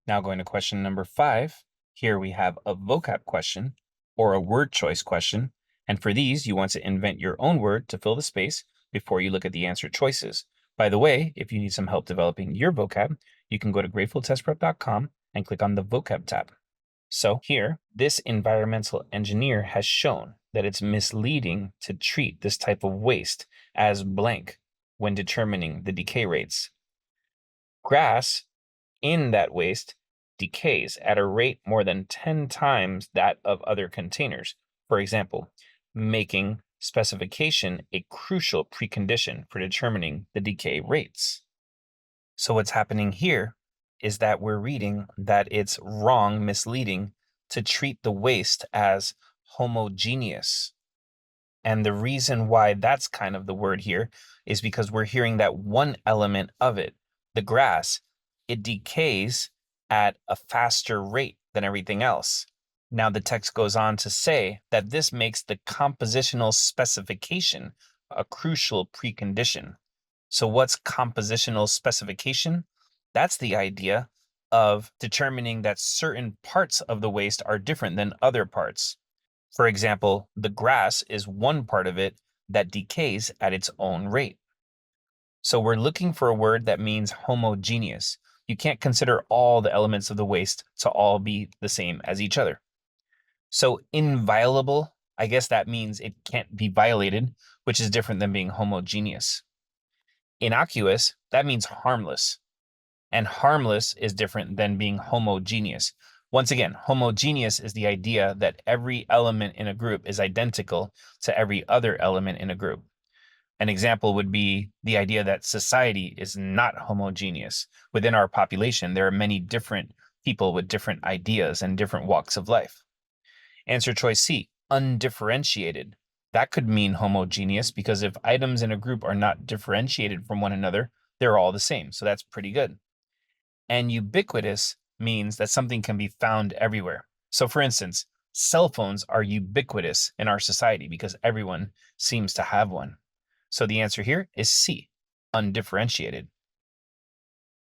Now going to question number 5. Here we have a vocab question or a word choice question. And for these, you want to invent your own word to fill the space before you look at the answer choices. By the way, if you need some help developing your vocab, you can go to gratefultestprep.com and click on the vocab tab. So here, this environmental engineer has shown that it's misleading to treat this type of waste as blank when determining the decay rates. Grass in that waste decays at a rate more than 10 times that of other containers. For example, making specification a crucial precondition for determining the decay rates. So what's happening here is that we're reading that it's wrong, misleading, to treat the waste as homogeneous. And the reason why that's kind of the word here is because we're hearing that one element of it, the grass, it decays at a faster rate than everything else. Now the text goes on to say that this makes the compositional specification a crucial precondition. So what's compositional specification? That's the idea of determining that certain parts of the waste are different than other parts. For example, the grass is one part of it that decays at its own rate. So we're looking for a word that means homogeneous. You can't consider all the elements of the waste to all be the same as each other. So inviolable, I guess that means it can't be violated, which is different than being homogeneous. Innocuous, that means harmless. And harmless is different than being homogeneous. Once again, homogeneous is the idea that every element in a group is identical to every other element in a group. An example would be the idea that society is not homogeneous. Within our population, there are many different people with different ideas and different walks of life. Answer choice C, undifferentiated. That could mean homogeneous because if items in a group are not differentiated from one another, they're all the same. So that's pretty good. And ubiquitous means that something can be found everywhere. So for instance, cell phones are ubiquitous in our society because everyone seems to have one. So the answer here is C, undifferentiated.